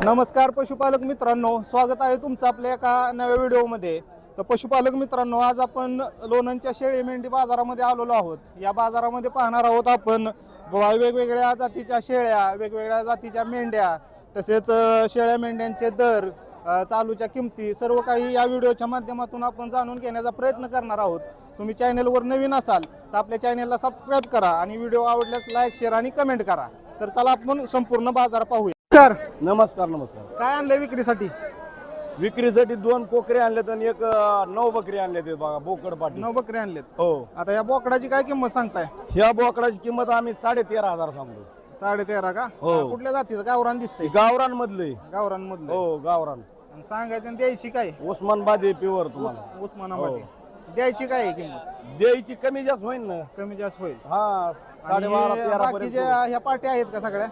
नमस्कार पशुपालक मित्रांनो, स्वागत आहे तुमचं आपल्या एका नव्या व्हिडिओमध्ये. तर पशुपालक मित्रांनो, आज आपण लोणंदच्या शेळी मेंढी बाजारामध्ये आलेलो आहोत. या बाजारामध्ये पाहणार आहोत आपण वेगवेगळ्या जातीच्या शेळ्या, वेगवेगळ्या जातीच्या मेंढ्या, तसेच शेळ्या मेंढ्यांचे दर, चालूच्या किमती, सर्व काही या व्हिडिओच्या माध्यमातून आपण जाणून घेण्याचा प्रयत्न करणार आहोत. तुम्ही चॅनलवर नवीन असाल तर आपल्या चॅनलला सबस्क्राईब करा आणि व्हिडिओ आवडल्यास लाईक, शेअर आणि कमेंट करा. तर चला आपण संपूर्ण बाजार पाहूया. नमस्कार नमस्कार. काय आणलंय विक्रीसाठी? विक्रीसाठी 2 कोकरे आणलेत आणि एक 9 बकरी आणलेत बघा, बोकड पाटी. 9 बकरी आणलेत. हो. आता या बोकडाची काय किंमत सांगताय? ह्या बोकडाची किंमत आम्ही 13,500 सांगतो. 13.5 का? हो. कुठल्या जातीचं? गावरान दिसतंय. गावरान मधले. गावरान मधलं. हो गावरान. आणि सांगायचं आणि द्यायची काय? उस्मानाबादी प्युअर तुम्हाला. उस्मानाबादी. हो. द्यायची काय आहे किंमत? द्यायची कमी जास्त होईल ना. कमी जास्त होईल. हा 12.5-13 पर्यंत. बाकीच्या ह्या पाट्या आहेत का सगळ्या?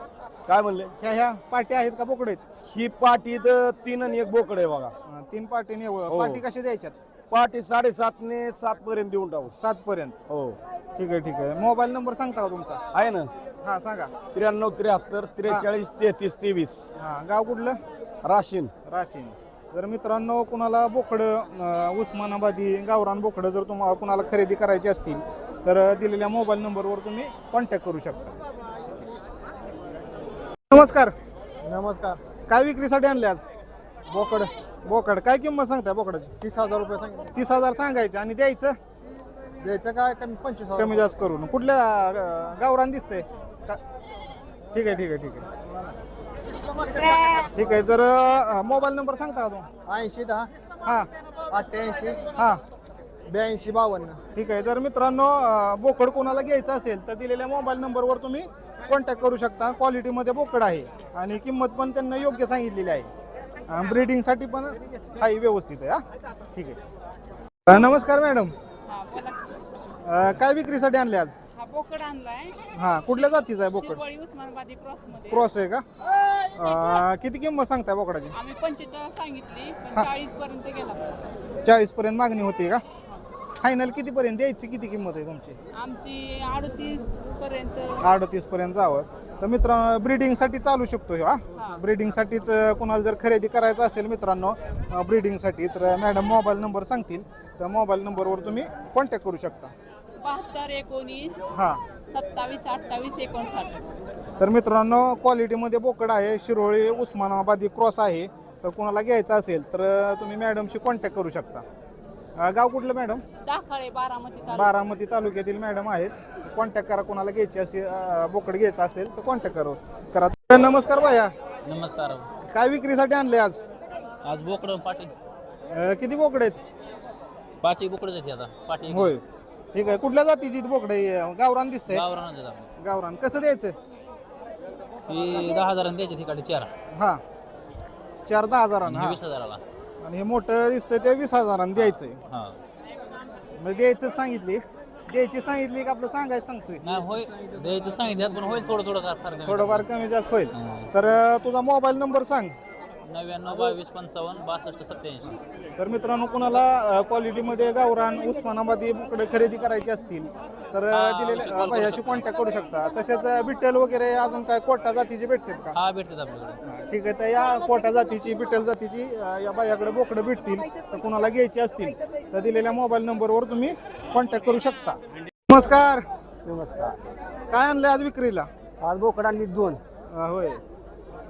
काय म्हणले? ह्या पाट्या आहेत का बोकड आहेत? ही पाटी 3 आणि 1 बोकड आहे बघा. 3 पाटीने. हो. पाटी कशी द्यायच्यात? पाटी 7.5 ने 7 पर्यंत देऊन टाकू. 7 पर्यंत. हो. ठीक आहे ठीक आहे. मोबाईल नंबर सांगता का तुमचा? आहे ना. हा सांगा. 93 73 43 33 23. हा, गाव कुठलं? राशीन. राशीन. जर मित्रांनो कुणाला बोकडं उस्मानाबादी गावरान बोकडं जर तुम्हाला कुणाला खरेदी करायची असतील तर दिलेल्या मोबाईल नंबरवर तुम्ही कॉन्टॅक्ट करू शकता. नमस्कार. नमस्कार. काय विक्रीसाठी आणले आज? बोकड बोकड काय किंमत सांगताय बोकडाची? 30,000 रुपये सांगितले. 30,000 सांगायचे आणि द्यायचं द्यायचं काय कमी 25,000. कमी जास्त करून. कुठल्या गावरान दिसतंय का? ठीक आहे ठीक आहे ठीक आहे ठीक आहे. जर मोबाईल नंबर सांगता का तुम्ही? 80 10 हां 88 हां 82 52. ठीक आहे. जर मित्रांनो बोकड कोणाला घ्यायचं असेल तर दिलेल्या मोबाईल नंबरवर तुम्ही कॉन्टॅक्ट करू शकता. क्वालिटीमध्ये बोकड आहे आणि किंमत पण त्यांना योग्य सांगितलेली आहे. ब्रीडिंगसाठी पण आहे व्यवस्थित आहे. हा ठीक आहे. नमस्कार मॅडम. काय विक्रीसाठी आणले आज? हा बोकड आणलाय. हां कुठल्या जातीचा आहे बोकड? शिरवळी उस्मानाबादी क्रॉस मध्ये. क्रॉस आहे का? किती किंमत सांगताय बोकडाची? आम्ही 45 सांगितली पण 40 पर्यंत गेला. 40 पर्यंत मागणी होती का? फायनल किती पर्यंत द्यायची? किती किंमत आहे तुमची? आमची 38 पर्यंत. 38 पर्यंत जावं. तर मित्रांनो ब्रीडिंगसाठी चालू शकतो ह्यो. हा ब्रीडिंगसाठीच कोणाला जर खरेदी करायचं असेल मित्रांनो ब्रीडिंगसाठी तर मॅडम मोबाईल नंबर सांगतील. तर मोबाईल नंबरवर तुम्ही कॉन्टॅक्ट करू शकता. 72 19 हां 27 28 59. तर मित्रांनो क्वालिटीमध्ये बोकड आहे. शिरोळी उस्मानाबादी क्रॉस आहे. तर कोणाला घ्यायचं असेल तर तुम्ही मॅडमशी कॉन्टॅक्ट करू शकता. गाव कुठलं मॅडम? दाखाळे बारामती तालुका. बारामती तालुक्यातील मॅडम आहेत. कॉन्टॅक्ट करा. कोणाला घ्यायची असेल बोकड घ्यायचं असेल तर कॉन्टॅक्ट करा. नमस्कार भैया. नमस्कार. काय विक्रीसाठी आणले आज? आज बोकड पाटी किती बोकड आहेत? 5 बोकडच आहेत आता. पाटी होय ठीक आहे. कुठल्या जातीची बोकड आहे? गावरान दिसतंय. गावरान आहेत आपले. गावरान कसं द्यायचं? ही 10,000 द्यायचे ठिकाणी 4. हा 4-10,000. 20,000ला. आणि हे मोठं दिसतंय ते 20,000 द्यायचंय. हा म्हणजे द्यायचं सांगितली. द्यायची सांगितली का आपलं सांगायचं सांगतोय? नाही होय द्यायचं सांगितलं पण होईल थोडं थोडं फार थोडंफार कमी जास्त होईल. तर तुझा मोबाईल नंबर सांग. 99 22 55 62 87. तर मित्रांनो कुणाला क्वालिटीमध्ये गावरान उस्मानाबादी बोकडे खरेदी करायची असतील तर दिलेल्या भैयाशी कॉन्टॅक्ट करू शकता. तसेच बिट्टल वगैरे अजून काय कोटा जातीचे भेटतात का? हा भेटतात आपल्याकडे. ठीक आहे. तर या कोटा जातीची बिट्टल जातीची या बायाकडे बोकडं भेटतील. तर कुणाला घ्यायची असतील तर दिलेल्या मोबाईल नंबरवर तुम्ही कॉन्टॅक्ट करू शकता. नमस्कार. नमस्कार. काय आणलं आज विक्रीला? आज बोकड आणली 2. होय.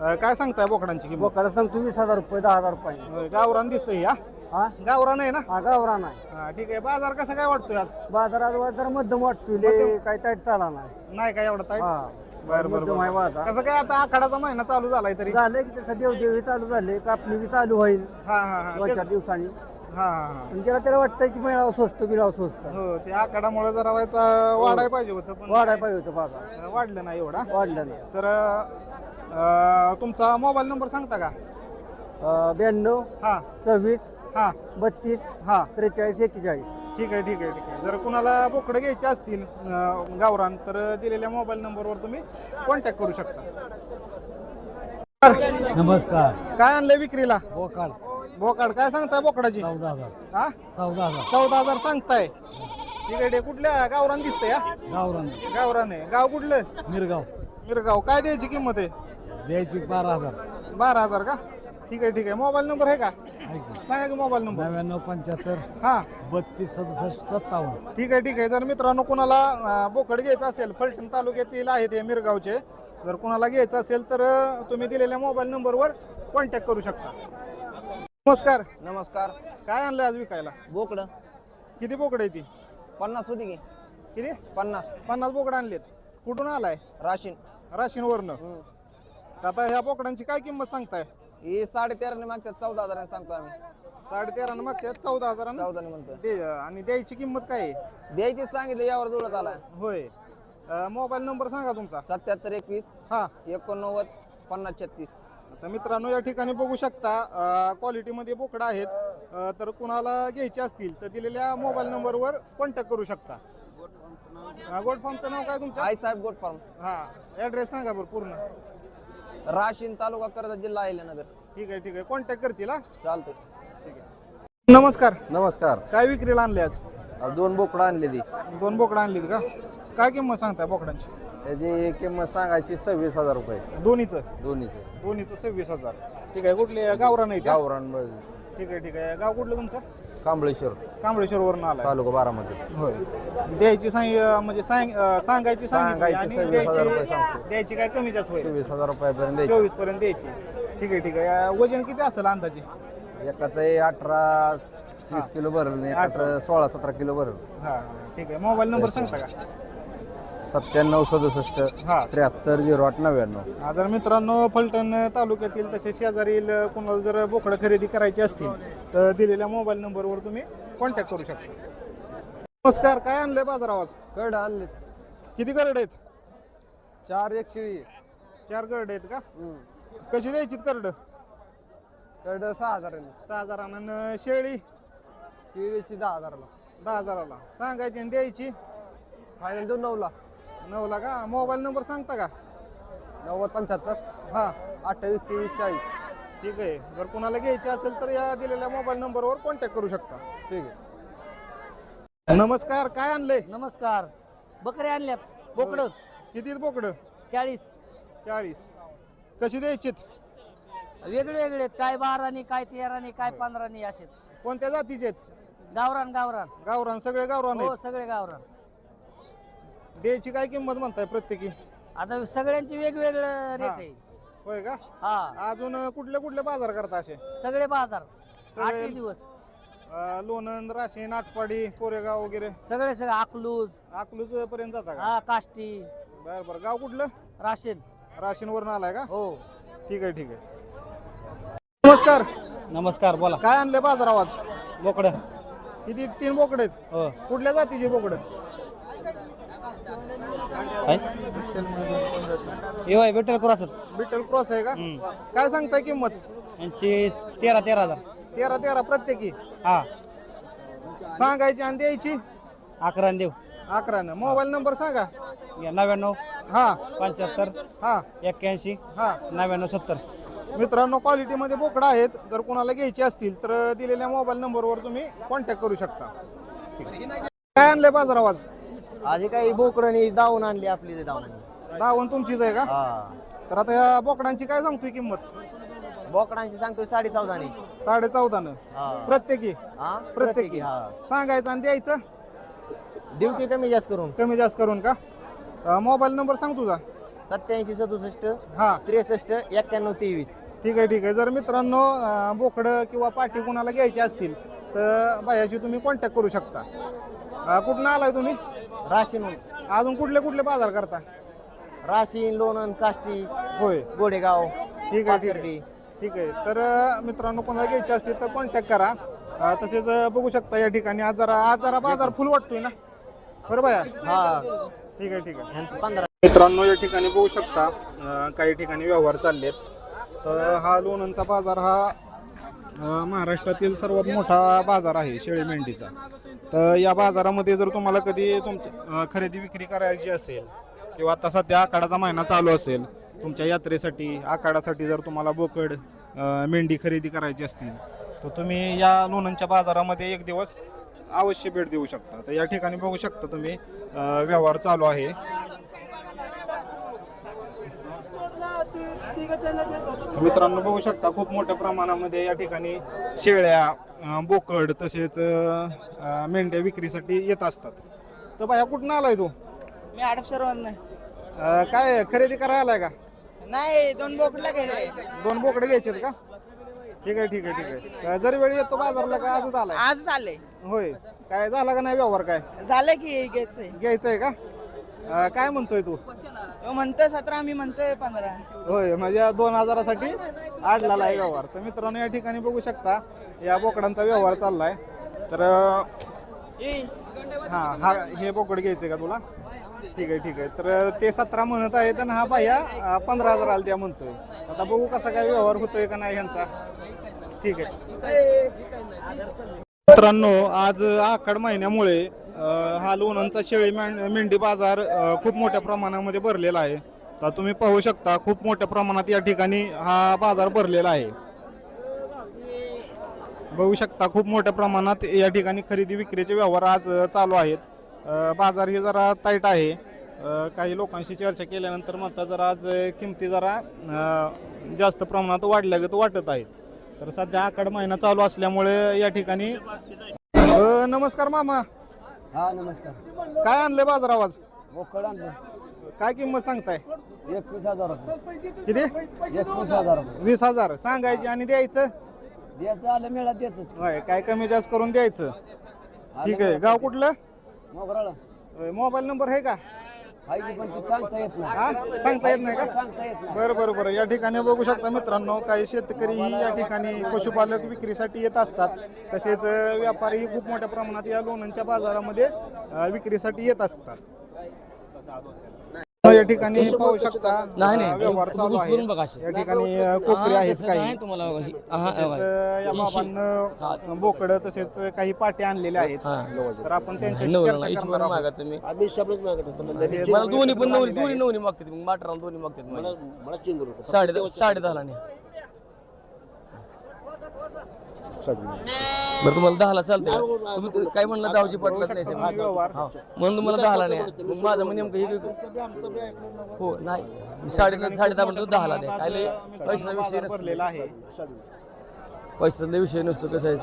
काय सांगताय बोकडांची किंमत? बोकड सांगतो 20,000 रुपये 10,000 रुपये. होय, गावरान दिसतंय. हा हा गावरान आहे ना? हा गावरान आहे. हा ठीक आहे. बाजार कसा काय वाटतोय आज? बाजारात जरा मध्यम वाटतोय. काही ताईट चाला नाही. नाही काय एवढा ताईट? हा बरं बरं मध्यम आहे बाजार. कसं काय आता आखाडाचा महिना चालू झालाय तरी? झाले की त्याचा देवदेवी चालू झाले. कापणी बी चालू होईल हा हा हा 2-4 दिवसांनी. हा हा पण त्याला वाटतंय की मिळावं स्वस्त मिळावं स्वस्त. हो ते आखाडामुळे जरा व्हायचा वाढायला पाहिजे होतं पण वाढायला पाहिजे होतं बाजार. वाढलं नाही एवढा. वाढलं नाही. तर तुमचा मोबाईल नंबर सांगता का? 92 हा 26 हा 32 हा 43 41. ठीक आहे ठीक आहे ठीक आहे. जर कुणाला बोकडं घ्यायचे असतील गावरान तर दिलेल्या मोबाईल नंबरवर तुम्ही कॉन्टॅक्ट करू शकता. नमस्कार. काय आणलंय विक्रीला? बोकड बोकाड काय सांगताय बोकडाची? 14,000. हा 14,000 14,000 सांगताय. ठीक आहे ठीक आहे. कुठल्या गावरान दिसतंय? हा गावरान. गावरान आहे. गाव कुठलं? मिरगाव. मिरगाव. काय द्यायची किंमत आहे? द्यायची 12,000. 12,000 का? ठीक आहे. मोबाईल नंबर आहे का? सांगा की मोबाईल नंबर. 9975 हा 32 67 57. ठीक आहे. जर मित्रांनो कोणाला बोकड घ्यायचं असेल, फलटण तालुक्यातील आहेत हे मिरगावचे, जर कोणाला घ्यायचं असेल तर तुम्ही दिलेल्या मोबाईल नंबरवर कॉन्टॅक्ट करू शकता. नमस्कार. नमस्कार. काय आणलं आज विकायला? बोकडं किती बोकड आहे ती? 50 होती की किती? 50 बोकड आणलेत. कुठून आलाय? राशीन. राशीनवरनं. आता ह्या बोकडांची काय किंमत सांगताय? ही 13.5 मागतात 14,000 सांगतो आम्ही. 13.5 मागतात 14,000. 14 म्हणतो. आणि द्यायची किंमत काय आहे? द्यायची सांगितलं यावर जुळत आलाय. होय. मोबाईल नंबर सांगा तुमचा. 77 21 हा 89 50 36. तर मित्रांनो या ठिकाणी बघू शकता क्वालिटीमध्ये बोकडं आहेत. तर कुणाला घ्यायचे असतील तर दिलेल्या मोबाईल नंबरवर कॉन्टॅक्ट करू शकता. गोट फार्मचं नाव काय तुमचं? आई साहेब गोट फार्म. हा ॲड्रेस सांगा बरं पूर्ण. राशीन तालुका कर्जत जिल्हा अहिल्यानगर. ठीक आहे. कॉन्टॅक्ट करतील हा. चालतंय. नमस्कार. नमस्कार. काय विक्रीला आणले आज? 2 बोकडं आणली ती. 2 बोकडं आणलीत का? काय किंमत सांगताय बोकडांची? त्याची किंमत सांगायची 26,000 रुपये दोन्हीचं? दोन्हीचं. दोन्हीचं 26,000. ठीक आहे. कुठले गावरान आहे? गावरान ठीक आहे. गाव कुठलं तुमचं? कांबळेश्वर कांबळेश्वरवरून आलाय. तालुका बारामती. होय. द्यायची म्हणजे सांगायची सांगितली आणि 26,000 रुपये द्यायची काय कमी जास्त होईल? 26,000 रुपयापर्यंत द्यायची. 24 पर्यंत द्यायची. ठीक आहे. वजन किती असेल अंदाजे? एकाचं 18-20 किलो भरल आणि एकाचं 16-17 किलो भरल. हा ठीक आहे. मोबाईल नंबर सांगता का? 97 67 हा 73 08 99. जर मित्रांनो फलटण तालुक्यातील तसे शेजारील कोणाला जर बोकडं खरेदी करायची असतील तर दिलेल्या मोबाईल नंबरवर तुम्ही कॉन्टॅक्ट करू शकता. नमस्कार. काय आणलंय बाजारावाज? कर्ड आणले किती करड आहेत? 4 एक शिळी. 4 करड आहेत का? कशी द्यायची करड? कर्ड 6,000. 6,000. आणि शेळी? शिळीची 10,000. 10,000. सांगायची आणि द्यायची? फायनल देऊन 9ला. 9ला का? मोबाईल नंबर सांगता का? 9075 हा 28 23 40. ठीक आहे. जर कोणाला घ्यायची असेल तर या दिलेल्या मोबाईल नंबरवर कॉन्टॅक्ट करू शकता. ठीक आहे. नमस्कार. काय आणलंय? नमस्कार. बकरे आणल्यात बोकडं किती बोकडं? 40. 40. कशी द्यायची? वेगळे वेगळे आहेत. काय 12 काय 13 काय 15 असे कोणत्या जातीचे आहेत? गावरान गावरान. सगळे गावरान हो आहेत. सगळे गावरान. द्यायची काय किंमत म्हणताय प्रत्येकी? आता सगळ्यांची वेगवेगळं रेट आहे. होय का? हा अजून कुठले बाजार करता असे? सगळे बाजार सगळे- 8 दिवस लोणंद, राशीन, आटपाडी, कोरेगाव वगैरे सगळे अकलूज अकलूज पर्यंत जाता का? हा काष्टी बरं. गाव कुठलं? राशीन. राशीन वरून आलाय का? हो. ठीक आहे. नमस्कार. नमस्कार. बोला. काय आणले बाजार आवाज? बोकडं. किती? 3 बोकड आहेत. हो. कुठल्या जातीचे बोकड? विठ्ठल क्रॉस बिटल क्रॉस आहे का? काय सांगताय किंमत? यांची 13,000. 13 प्रत्येकी. हा सांगायची आणि द्यायची? 11 देऊ. 11. मोबाईल नंबर सांगा. 99 हा 75 हा 81 हा 99 70. मित्रांनो क्वालिटीमध्ये बोकडं आहेत. जर कोणाला घ्यायची असतील तर दिलेल्या मोबाईल नंबरवर तुम्ही कॉन्टॅक्ट करू शकता. काय आणलंय बाजार आवाज? आधी काही बोकडणी दावून आणली आपली दावण तुमचीच आहे का? तर आता या बोकडांची काय सांगतोय किंमत? बोकडांची सांगतो 14.5. 14.5 प्रत्येकी. प्रत्येकी. सांगायचं आणि द्यायचं? ड्युटी कमी जास्त करून. कमी जास्त करून का? मोबाईल नंबर सांग तुझा. 87 67 हा 63 91 23. ठीक आहे. जर मित्रांनो बोकडं किंवा पाठी कोणाला घ्यायची असतील तर बायाशी तुम्ही कॉन्टॅक्ट करू शकता. कुठून आलाय तुम्ही? राशीन. अजून कुठले बाजार करता? राशीन लोणंद काष्टी होय. गोडेगाव. ठीक आहे. तर मित्रांनो कोणाला घ्यायची असतील तर कॉन्टॅक्ट करा. तसेच बघू शकता या ठिकाणी आज जरा बाजार फुल वाटतोय ना? बरोबर आहे. हा ठीक आहे. ह्यांचं 15. मित्रांनो या ठिकाणी बघू शकता काही ठिकाणी व्यवहार चाललेत. तर हा लोणंदचा बाजार हा महाराष्ट्रातील सर्वात मोठा बाजार आहे शेळी मेंढीचा. तर या बाजारामध्ये जर तुम्हाला कधी तुमची खरेदी विक्री करायची असेल किंवा आता सध्या आखाडाचा महिना चालू असेल तुमच्या यात्रेसाठी आखाडासाठी जर तुम्हाला बोकड मेंढी खरेदी करायची असतील तर तुम्ही या लोणंदच्या बाजारामध्ये एक दिवस अवश्य भेट देऊ शकता. तर या ठिकाणी बघू शकता तुम्ही व्यवहार चालू आहे. तर मित्रांनो बघू शकता खूप मोठ्या प्रमाणामध्ये या ठिकाणी शेळ्या बोकड तसेच मेंढ्या विक्रीसाठी येत असतात. तर बाया कुठून आलाय तू? मी हडपसरवर नाही काय खरेदी करायला आलाय का? नाही 2 बोकडला गेले. 2 बोकडे घ्यायचे का? ठीक आहे ठीक आहे ठीक आहे. जरी वेळ येतो बाजारला का आजच आलाय? आज चालले होय. काय झाला का नाही व्यवहार? काय झालं की घ्यायचंय. घ्यायचंय का? काय म्हणतोय तू? तो म्हणतोय 17 मी म्हणतोय 15. होय म्हणजे 2000साठी आडला आहे व्यवहार. तर मित्रांनो या ठिकाणी बघू शकता या बोकडांचा व्यवहार चाललाय. तर हा हे बोकड घ्यायचे का तुला? ठीक आहे ठीक आहे. तर ते 17 म्हणत आहेत आणि हा बाया 15,000 द्या म्हणतोय. आता बघू कसा काय व्यवहार होतोय का नाही ह्यांचा. ठीक आहे मित्रांनो आज आखाड महिन्यामुळे हा लोणंदचा शेळी मेंढी बाजार खूप मोठ्या प्रमाणामध्ये भरलेला आहे. तर तुम्ही पाहू शकता खूप मोठ्या प्रमाणात या ठिकाणी हा बाजार भरलेला आहे. बघू शकता खूप मोठ्या प्रमाणात या ठिकाणी खरेदी विक्रीचे व्यवहार आज चालू आहेत. बाजार ही जरा टाईट आहे. काही लोकांशी चर्चा केल्यानंतर म्हणतात जरा आज किमती जरा जास्त प्रमाणात वाढल्यागत वाटत आहेत. तर सध्या आखाड महिना चालू असल्यामुळे या ठिकाणी नमस्कार मामा. हा नमस्कार. काय आणले बाजार आवाज? बोकड आणलं काय किंमत सांगताय? 21,000 रुपये. किती? 21,000 रुपये. 20,000 सांगायची आणि द्यायचं. द्यायचं आलं मिळा द्यायचंच. होय काय कमी जास्त करून द्यायचं. ठीक आहे. गाव कुठलं? मोगराळा मोबाईल नंबर आहे का? हाय की पण ती सांगता येत नाही. हा सांगता येत नाही का? सांगता येत नाही. बरं बरं बरं. या ठिकाणी बघू शकता मित्रांनो काही शेतकरी या ठिकाणी पशुपालक विक्रीसाठी येत असतात. तसेच व्यापारी खूप मोठ्या प्रमाणात या लोणंदच्या बाजारामध्ये विक्रीसाठी येत असतात. या ठिकाणी पाहू शकता व्यवहार चालू आहे. या ठिकाणी कोकरी आहेत काही. तसेच या बाबांना बोकड तसेच काही पाटे आणलेले आहेत. तर आपण त्यांच्याशी चर्चा करणार आहोत. मला दोन्ही पण नवनी मागतात मग माटराला दोन्ही मागतात. 10.5 नाही. बरं तुम्हाला 10ला चालते का? तुम्ही काय म्हणलं 10ची पटलंच नाही व्यवहार म्हणून तुम्हाला 10ला नाही. मग माझं म्हणजे नेमकं हे हो नाही मी 10.5 म्हणतो 10ला द्या. काय पैशाचा विषय नसतो. भरलेला आहे. पैशाचा विषय नसतो. कसं आहे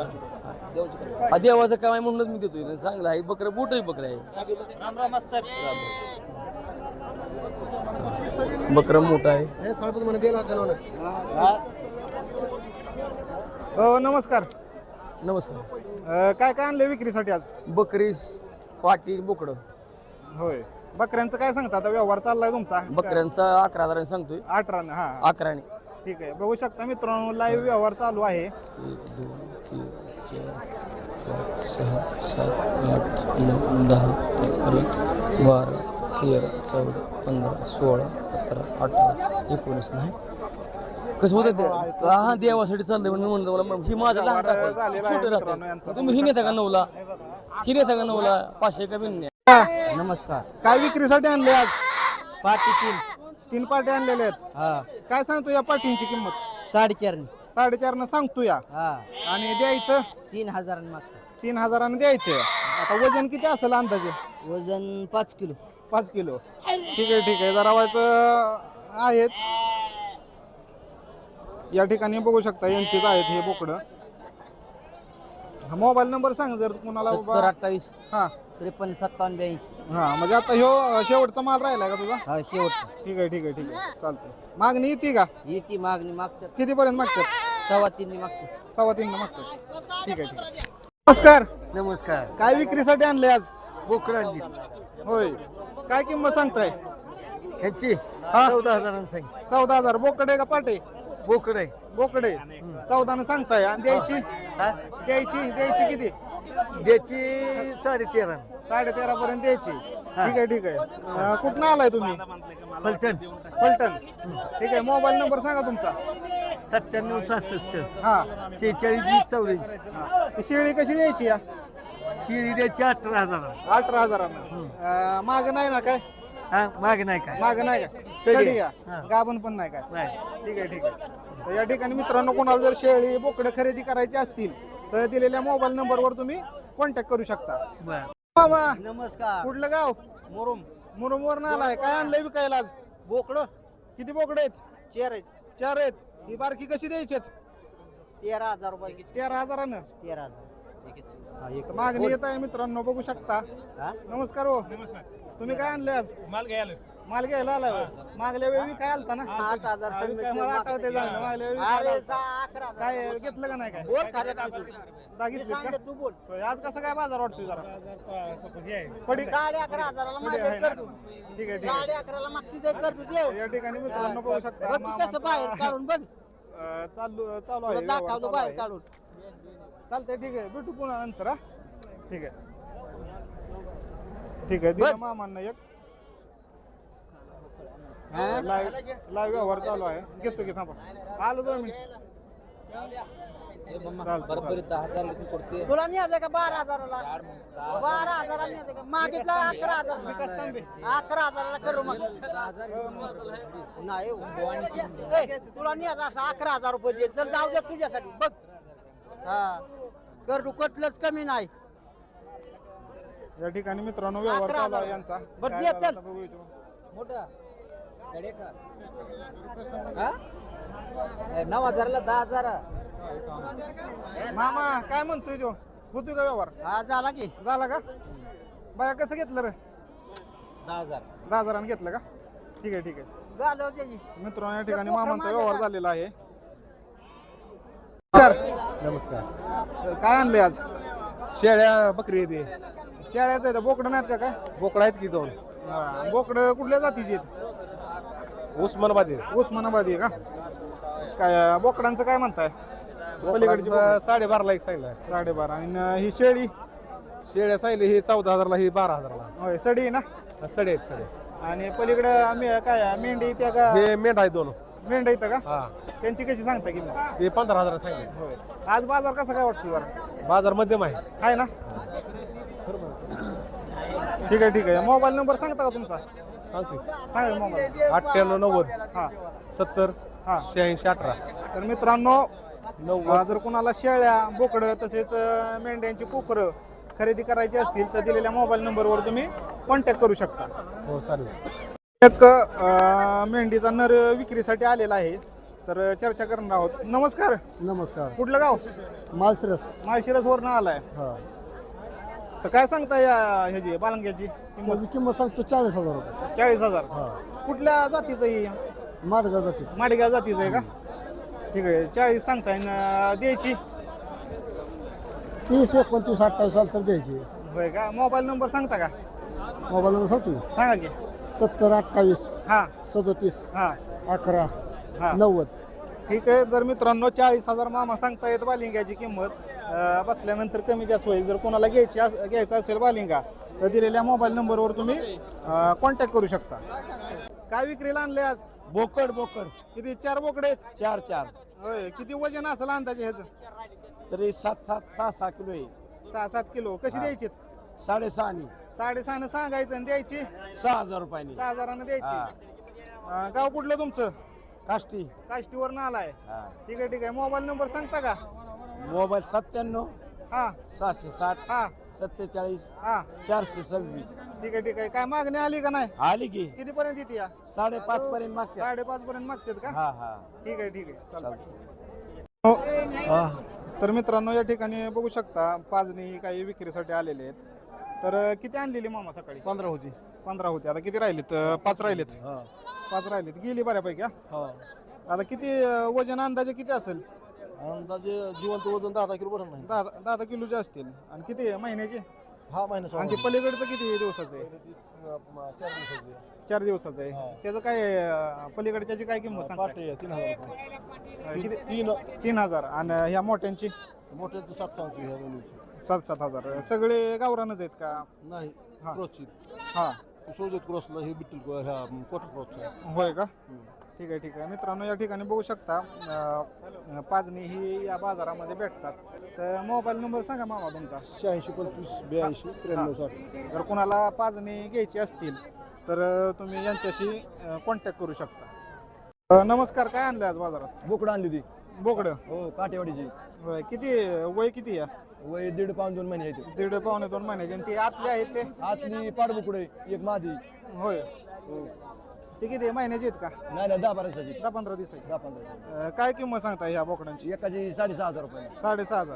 हा देवाचं काय म्हणूनच मी देतोय. चांगलं आहे बकरं बोटही बकरं आहे. बकरं मोठं आहे. हो नमस्कार. नमस्कार. काय काय आणले विक्रीसाठी आज? बकरी पाटी बोकडं. होय बकऱ्यांचं काय सांगता आता व्यवहार चाललाय तुमचा? बकऱ्यांचा 11,000 सांगतोय. 18 हा 11 ठीक आहे. बघू शकता मित्रांनो लाईव्ह व्यवहार चालू आहे. 1 2 3 4 5 6 7 8 9 10 11 12 13 14 15 16 17 18 19 नाही कसं होतं ते हा देवासाठी चाललंय म्हणून म्हणलं मला ही माझं लहान टाकलं छोटं राहतं. तुम्ही ही नेता का 9ला? ही नेता का 9ला? 500 का बिन. नमस्कार. काय विक्रीसाठी आणले आज? पाटी 3 पाटे आणलेले आहेत. हा काय सांगतो या पाटींची किंमत? 4.5 4.5 सांगतो या. हा आणि द्यायचं 3,000 मागतात. 3,000 द्यायचे. आता वजन किती असेल अंदाजे? वजन 5 किलो. 5 किलो. ठीक आहे ठीक आहे. जरा व्हायचं आहेत या ठिकाणी बघू शकता यांचीच आहेत हे बोकडं. मोबाईल नंबर सांग जर कुणाला 28 हा 53 57 82. हा म्हणजे आता ह्यो शेवटचा माल राहिला का तुझा? हा शेवट. ठीक आहे ठीक आहे ठीक आहे चालतंय. मागणी येते का? येते मागणी मागतात. कितीपर्यंत मागतात? 3.25 मागतात. 3.25 मागतात. ठीक आहे ठीक आहे. नमस्कार. नमस्कार. काय विक्रीसाठी आणले आज? बोकड आणली होय काय किंमत सांगताय? ह्याची हा 14,000 सांगितलं. 14,000. बोकडे का पाटे? बोकड आहे. बोकडे 14 सांगताय. आणि द्यायची द्यायची किती? द्याची 13.5. 13.5 पर्यंत द्यायची. ठीक आहे ठीक आहे. कुठनं आलाय तुम्ही? फलटण. फलटण. ठीक आहे. मोबाईल नंबर सांगा तुमचा. 97 हा 46 44. ती शेळी कशी द्यायची या? शिळी द्यायची 18,000. 18,000. माग नाही ना काय? हा माग नाही काय. माग नाही का? शेळी या गाभण पण नाही काय? ठीक आहे ठीक आहे. तर या ठिकाणी मित्रांनो कोणाला जर शेळी बोकडे खरेदी करायची असतील तर दिलेल्या मोबाईल नंबरवर तुम्ही कॉन्टॅक्ट करू शकता. मामा नमस्कार. कुठलं गाव? मुरुम. मुरुमवरून आलाय. काय आणलंय विकायला आज? बोकड किती बोकडे आहेत? 4 आहेत. 4 आहेत. ही बारकी कशी द्यायची 13,000 रुपये 13,000. 13,000 तर मागणी येत आहे मित्रांनो, बघू शकता. नमस्कार हो. तुम्ही काय आणले आज? माल घ्यायला आलाय होय. मागल्या वेळी काय आलता ना? 8,000 हा, काय मला आठवते चांगलं. मागल्या वेळी काय आलता? 11,000 काय घेतलं का नाही काय? बोल खरं दागितलं का? तू बोल होय, आज कसं काय बाजार वाटतोय जरा? पडी 11,500 पडी आहे ना? ठीक आहे ठीक आहे. 11,500 मागची ते कर तू या ठिकाणी मित्रांनो बघू शकता कसं बाहेर मामांचा, काढून बघ चालू आहे व्यवहार दाखवतो चालू बाहेर आहे. काढून चालतंय ठीक आहे, भेटू पुन्हा नंतर. हा ठीक आहे ठीक आहे. दिलं मामांना एक लाईव्ह व्यवहार चालू आहे. घेतो की थांबा, आलो 2 मिनिट. तुला नाही आहे का 12,000ला 12,000 नाही का मागितला 11,000 11,000ला करू मग नाही तुला नाही आहे असं 11,000 रुपये दे. चल जाऊ दे तुझ्यासाठी बघ. हा कर तू कटलंच कमी नाही. या ठिकाणी मित्रांनो व्यवहार चालू आहे यांचा. बरं, काय दे, झालं चल. आता बघू इथं. मोठा 9,000ला 10,000 मामा काय म्हणतोय तो? होतोय का व्यवहार? हा झाला की झाला का? बाया कसं घेतलं रे? 10,000 10,000 घेतलं का? ठीक आहे ठीक आहे. घालव त्याची मित्रांनो या ठिकाणी मामांचा व्यवहार झालेला आहे. नमस्कार. काय आणले आज? शेळ्या बकरी येते, शेळ्याचं आहे बोकडं नाहीत का काय? बोकडा आहेत की 2. बोकडं कुठल्या जातीची आहेत? उस्मानाबादी उस्मानाबादी आहे का? काय बोकडांचं काय म्हणताय? पलीकडची बोकडं. 12,500 एक सांगितलं. 12.5. आणि ही शेळी शेळ्या सांगितले ही 14,000ला, ही 12,000ला. होय सडी आहे ना? सडे आहेत सडे. आणि पलीकडे आम्ही काय मेंढी त्या का? हे मेंढ आहे 2. मेंढ इथं का? हा, त्यांची कशी सांगता किंमत? ते 15,000 सांगितले. होय. आज बाजार कसा काय वाटतो बरं? बाजार मध्यम आहे. आहे ना? ठीक आहे ठीक आहे. मोबाईल नंबर सांगता का तुमचा? सांगतो सांगा मोबाईल. 98 90 हा 70 हा. 86 18 तर मित्रांनो 90. जर कोणाला शेळ्या बोकडं तसेच मेंढ्यांची कोकरं खरेदी करायची असतील तर दिलेल्या मोबाईल नंबरवर तुम्ही कॉन्टॅक्ट करू शकता. हो चालेल. एक मेंढीचा नर विक्रीसाठी आलेला आहे, तर चर्चा करणार आहोत. नमस्कार. नमस्कार कुठलं गाव? माळशिरस माळशिरसवरनं आलाय. हा तर काय सांगता या ह्याची बालंग्याची किंमत? त्याची किंमत सांगतो 40,000 रुपये 40,000. हा कुठल्या जातीचं ही? माडगाव जाती माडेगाव जातीचं आहे का? ठीक आहे. 40 सांगताय ना द्यायची? 30 29 28 साल तर द्यायची. होय का? मोबाईल नंबर सांगता का? मोबाईल नंबर सांगतो सांगा की. 70 28 हा 37 हा 11 हा 90. ठीक आहे. जर मित्रांनो 40,000 मामा सांगता येत बालिंग्याची किंमत, बसल्यानंतर कमी जास्त होईल. जर कोणाला घ्यायचं असेल बालिंगा तर दिलेल्या मोबाईल नंबरवर तुम्ही कॉन्टॅक्ट करू शकता. काय विक्रीला आणले आज? बोकड बोकड किती? 4 बोकडे आहेत? 4 होय. किती वजन असेल अंदाजे ह्याचं? तरी 6 किलो आहे. 6-7 किलो. कशी द्यायची? 6.5 6.5 सांगायचं आणि द्यायची 6,000 रुपयांनी. 6,000 द्यायची. गाव कुठलं तुमचं? काष्टी. काष्टीवरनं आलाय. ठीक आहे ठीक आहे. मोबाईल नंबर सांगता का? मोबाईल 97 हा 660 हा 47 हा 426. ठीक आहे ठीक आहे. काय मागणी आली का नाही? आली की किती पर्यंत येते या? 5.5 पर्यंत मागते. 5.5 पर्यंत मागतात का? हा हा ठीक आहे ठीक आहे. चालतं. चालतं. तर मित्रांनो या ठिकाणी बघू शकता पाजणी काही विक्रीसाठी आलेले आहेत. तर किती आणलेली मामा सकाळी? 15 होती. 15 होते. आता किती राहिलेत? 5 राहिलेत. हा 5 राहिलेत. गेली बऱ्यापैकी. हा? हा. आता किती वजन अंदाजे किती असेल? अंदाजे जिवंत वजन 10 किलो भरून नाही. 10 किलोचे असतील. आणि किती महिन्याचे? हा महिना आणि ते पलीकडचं किती दिवसाचं आहे? 4 दिवसाची. 4 दिवसाचं आहे. त्याचं काय पलीकडच्याची काय किंमत सांगता? 3,000 रुपये. किती? 3 3,000. आणि ह्या मोठ्यांची? मोठ्याचं 7 सांगतो ह्या मुलीचं. 7,000. सगळे गावरानच आहेत का? नाही हा. क्रॉसची. हा सोजत क्रॉसला हे बिट्टल ह्या क्वार्टर क्रॉसचा. होय का? ठीक आहे ठीक आहे. मित्रांनो या ठिकाणी बघू शकता पाजणी ही या बाजारामध्ये भेटतात. तर मोबाईल नंबर सांगा मामा तुमचा. 86 25 82 93 60. जर कोणाला पाजणी घ्यायची असतील तर तुम्ही यांच्याशी कॉन्टॅक्ट करू शकता. नमस्कार. काय आणलं आज बाजारात? बोकडं आणली ती. बोकडं? हो काटेवाडीची. होय. किती वय किती या? वय 1.5 पाऊण 2 महिने येते. 1.5 पावणे 2 महिन्याचे. आणि ते आतले आहेत ते? आतली पाडबुकडे एक मादी. होय. ते किती महिन्याचे आहेत का? नाही नाही 10-12 दिवसाची 10-15 दिवसाची. 10-15 काय किंमत सांगता ह्या बोकडांची? एकाची 6,500 रुपये. 6,500.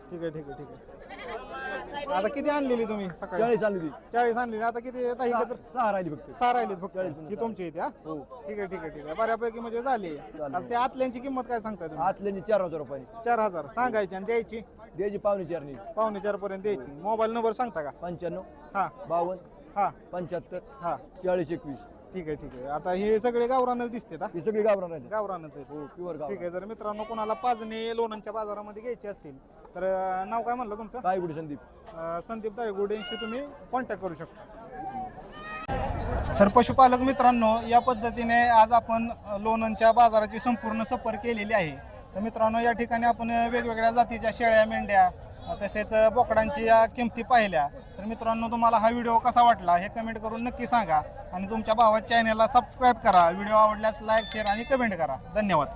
ठीक आहे ठीक आहे ठीक आहे. आता किती आणलेली तुम्ही सकाळी? 40 आणली ती. 40 आणलेली. आता किती आता ही गजर? 6 राहिली फक्त. 6 राहिलीत फक्त. 40 ही तुमची इथे हा? हो. ठीक आहे ठीक आहे ठीक आहे. बऱ्यापैकी म्हणजे झाली. आता त्या आतल्यांची किंमत काय सांगताय तुम्ही? आतल्यानी 4,000 रुपये. 4,000 सांगायची आणि द्यायची द्यायची 4.5 4 पर्यंत द्यायची. मोबाईल नंबर सांगता का? 95 हा 52 हा 75 हा 40 21. ठीक आहे ठीक आहे. आता हे सगळे गावरानच दिसते का? ही सगळी गावरान राहिली. गावरानच आहेत. हो प्युअर गाव. ठीक आहे. जर मित्रांनो कोणाला पाजणे लोणंदच्या बाजारामध्ये घ्यायचे असतील तर नाव काय म्हणलं तुमचं? काय गुढी संदीप. संदीप दाळगुडेंशी तुम्ही कॉन्टॅक्ट करू शकता. तर पशुपालक मित्रांनो, या पद्धतीने आज आपण लोणंदच्या बाजाराची संपूर्ण सफर केलेली आहे. तर मित्रांनो, या ठिकाणी आपण वेगवेगळ्या जातीच्या शेळ्या, मेंढ्या तसेच बोकडांची या किमती पाहिल्या. तर मित्रांनो, तुम्हाला हा व्हिडिओ कसा वाटला हे कमेंट करून नक्की सांगा आणि तुमच्या भावाच्या चॅनलला सबस्क्राईब करा. व्हिडिओ आवडल्यास लाईक, शेअर आणि कमेंट करा. धन्यवाद.